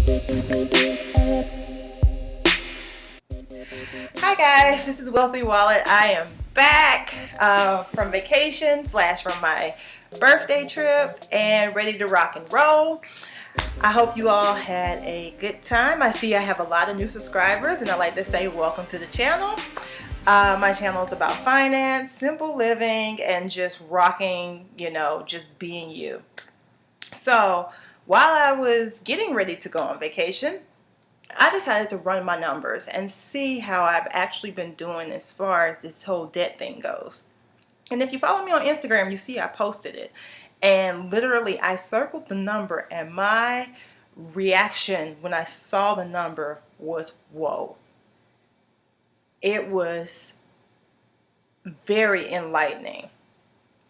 Hi guys, this is Wealthy Wallet. I am back from vacation slash from my birthday trip and ready to rock and roll. I hope you all had a good time. I see I have a lot of new subscribers and I like to say welcome to the channel. My channel is about finance, simple living, and just rocking, just being you. So while I was getting ready to go on vacation, I decided to run my numbers and see how I've actually been doing as far as this whole debt thing goes. And if you follow me on Instagram, you see I posted it. And literally, I circled the number, and my reaction when I saw the number was, whoa. It was very enlightening.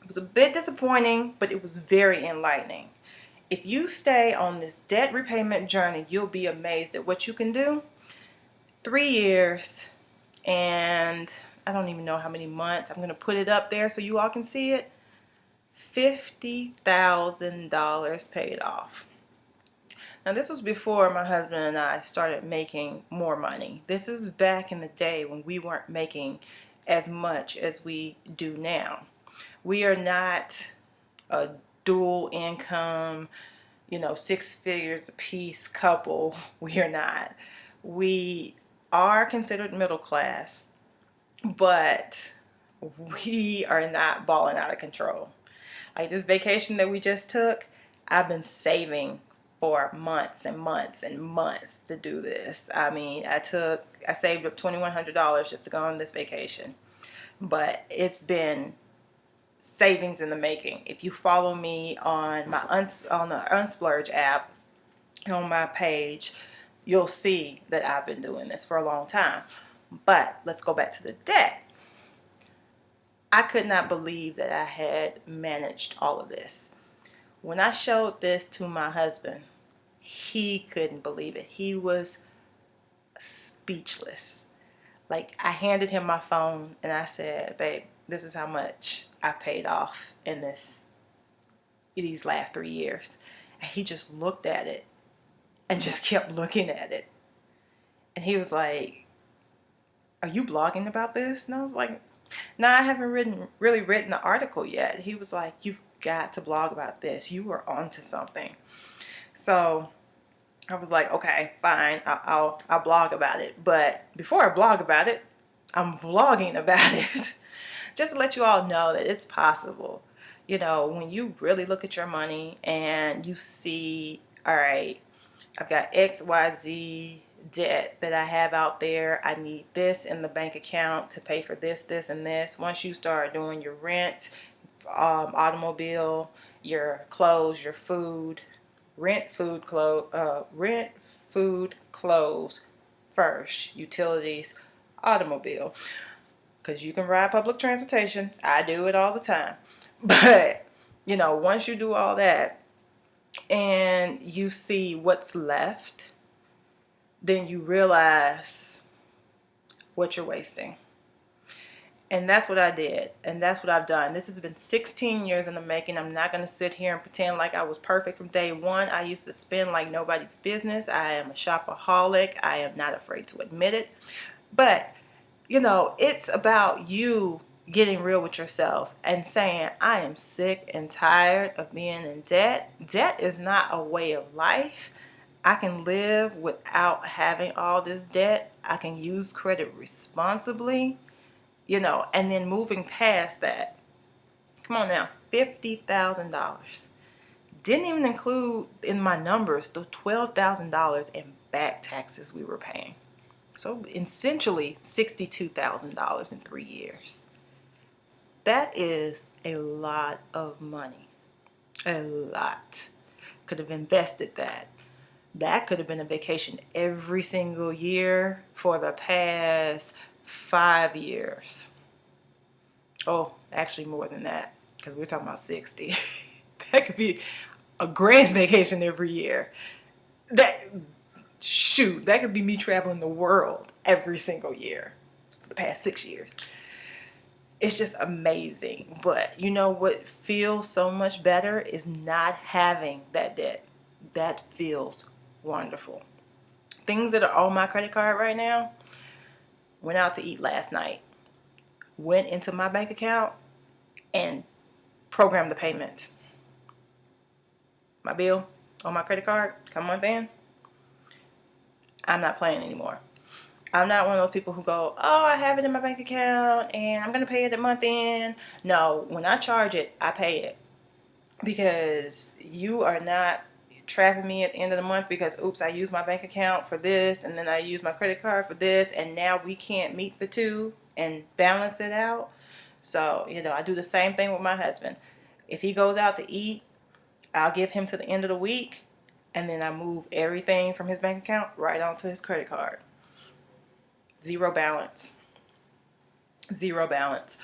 It was a bit disappointing, but it was very enlightening. If you stay on this debt repayment journey, you'll be amazed at what you can do. 3 years and I don't even know how many months. I'm going to put it up there so you all can see it. $50,000 paid off. Now this was before my husband and I started making more money. This is back in the day when we weren't making as much as we do now. We are not a dual income, 6 figures a piece couple. We are not. We are considered middle class, but we are not balling out of control. Like this vacation that we just took, I've been saving for months and months and months to do this. I mean, I saved up $2,100 just to go on this vacation, but it's been savings in the making. If you follow me on on the Unsplurge app on my page, you'll see that I've been doing this for a long time. But let's go back to the debt. I could not believe that I had managed all of this. When I showed this to my husband, he couldn't believe it. He was speechless. Like, I handed him my phone and I said, babe, this is how much I paid off in these last 3 years. And he just looked at it and just kept looking at it. And he was like, are you blogging about this? And I was like, no, I haven't really written the article yet. He was like, you've got to blog about this. You were onto something. So I was like, okay, fine. I'll blog about it. But before I blog about it, I'm vlogging about it. Just to let you all know that it's possible. When you really look at your money and you see, all right, I've got XYZ debt that I have out there. I need this in the bank account to pay for this, this, and this. Once you start doing your rent, automobile, your clothes, your food, rent, food, clothes first, utilities, automobile. Because you can ride public transportation. I do it all the time. But, once you do all that and you see what's left, then you realize what you're wasting. And that's what I did. And that's what I've done. This has been 16 years in the making. I'm not going to sit here and pretend like I was perfect from day one. I used to spend like nobody's business. I am a shopaholic. I am not afraid to admit it. But, it's about you getting real with yourself and saying, I am sick and tired of being in debt. Debt is not a way of life. I can live without having all this debt. I can use credit responsibly, and then moving past that. Come on now, $50,000. Didn't even include in my numbers the $12,000 in back taxes we were paying. So essentially $62,000 in 3 years. That is a lot of money. A lot. Could have invested that. That could have been a vacation every single year for the past 5 years. Oh, actually more than that, because we're talking about 60. That could be a grand vacation every year. That could be me traveling the world every single year for the past 6 years. It's just amazing. But you know what feels so much better is not having that debt. That feels wonderful. Things that are on my credit card right now: went out to eat last night, went into my bank account and programmed the payment. My bill on my credit card come month in, I'm not playing anymore. I'm not one of those people who go, oh, I have it in my bank account and I'm going to pay it at month end. No, when I charge it, I pay it. Because you are not trapping me at the end of the month because, oops, I used my bank account for this and then I used my credit card for this and now we can't meet the two and balance it out. So, I do the same thing with my husband. If he goes out to eat, I'll give him to the end of the week and then I move everything from his bank account right onto his credit card. Zero balance. Zero balance.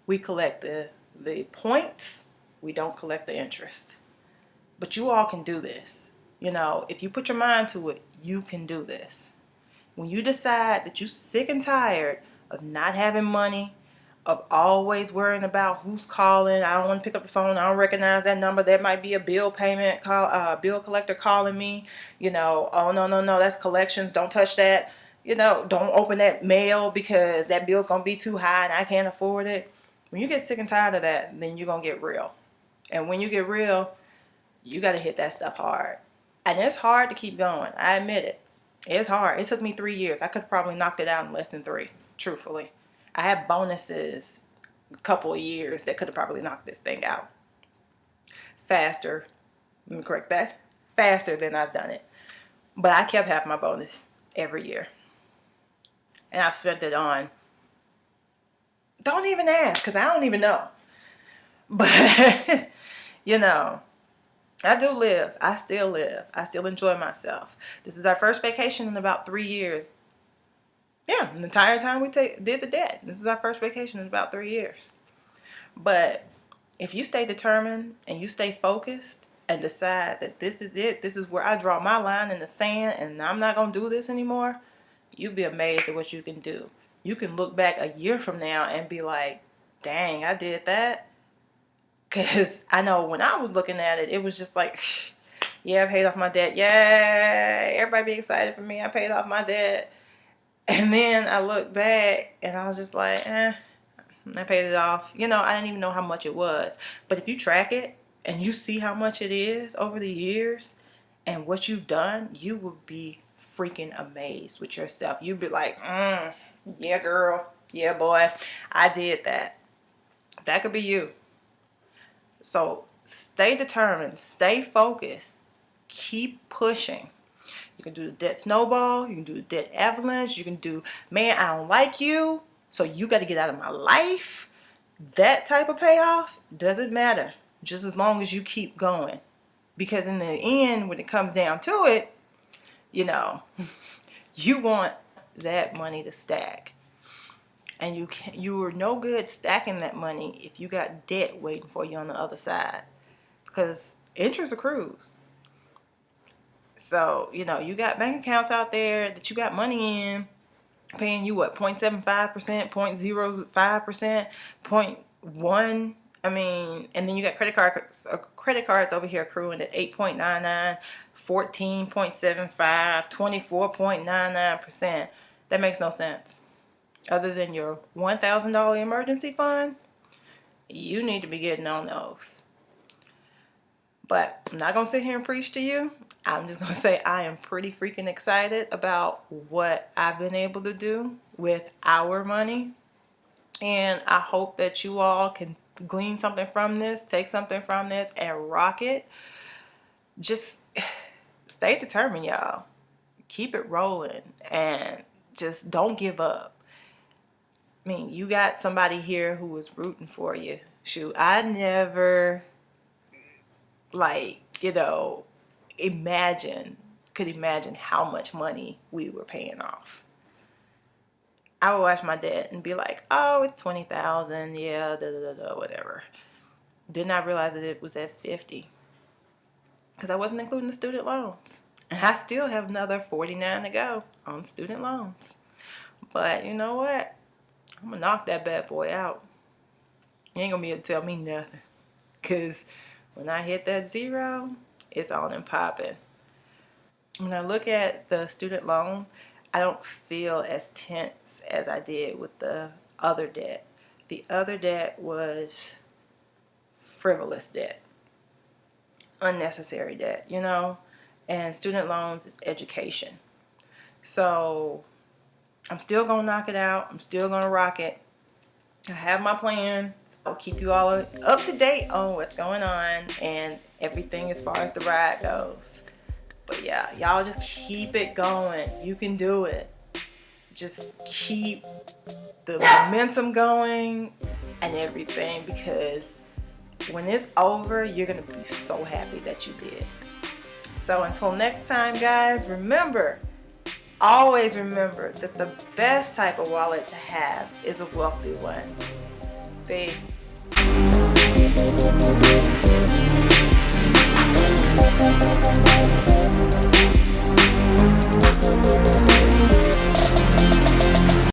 We collect the points. We don't collect the interest. But you all can do this. If you put your mind to it, you can do this. When you decide that you're sick and tired of not having money, of always worrying about who's calling, I don't want to pick up the phone, I don't recognize that number, that might be a bill bill collector calling me, oh no, that's collections, don't touch that, don't open that mail because that bill's gonna be too high and I can't afford it. When you get sick and tired of that, then you're gonna get real. And when you get real, you got to hit that stuff hard. And it's hard to keep going. I admit it. It's hard. It took me 3 years. I could have probably knocked it out in less than 3, truthfully. I had bonuses a couple of years that could have probably knocked this thing out faster. Let me correct that. Faster than I've done it. But I kept having my bonus every year. And I've spent it on, don't even ask because I don't even know. But, I do live. I still live. I still enjoy myself. This is our first vacation in about 3 years. Yeah, the entire time we did the debt. This is our first vacation in about 3 years. But if you stay determined and you stay focused and decide that this is it, this is where I draw my line in the sand and I'm not going to do this anymore, you'll be amazed at what you can do. You can look back a year from now and be like, dang, I did that. Because I know when I was looking at it, it was just like, yeah, I paid off my debt. Yay! Everybody be excited for me. I paid off my debt. And then I looked back and I was just like, I paid it off. I didn't even know how much it was. But if you track it and you see how much it is over the years and what you've done, you will be freaking amazed with yourself. You'll be like, yeah, girl. Yeah, boy. I did that. That could be you. So stay determined, stay focused, keep pushing. You can do the debt snowball, you can do the debt avalanche, you can do, man, I don't like you, so you got to get out of my life. That type of payoff doesn't matter, just as long as you keep going. Because in the end, when it comes down to it, you want that money to stack. And you are no good stacking that money if you got debt waiting for you on the other side. Because interest accrues. So, you got bank accounts out there that you got money in, paying you what, 0.75%, 0.05%, 0.1%. I mean, and then you got credit cards over here accruing at 8.99, 14.75, 24.99%. That makes no sense. Other than your $1,000 emergency fund, you need to be getting on those. But I'm not going to sit here and preach to you. I'm just going to say I am pretty freaking excited about what I've been able to do with our money. And I hope that you all can glean something from this, take something from this, and rock it. Just stay determined, y'all. Keep it rolling and just don't give up. I mean, you got somebody here who was rooting for you. Shoot, I never, could imagine how much money we were paying off. I would watch my dad and be like, oh, it's 20,000, yeah, whatever. Did not realize that it was at 50. Because I wasn't including the student loans. And I still have another 49 to go on student loans. But you know what? I'm going to knock that bad boy out. You ain't going to be able to tell me nothing. Because when I hit that zero, it's on and popping. When I look at the student loan, I don't feel as tense as I did with the other debt. The other debt was frivolous debt, unnecessary debt, you know, and student loans is education. So I'm still gonna knock it out. I'm still gonna rock it. I have my plan. I'll keep you all up to date on what's going on and everything as far as the ride goes. But yeah, y'all just keep it going. You can do it. Just keep the momentum going and everything, because when it's over, you're gonna be so happy that you did. So until next time, guys, remember, always remember that the best type of wallet to have is a wealthy one. Peace.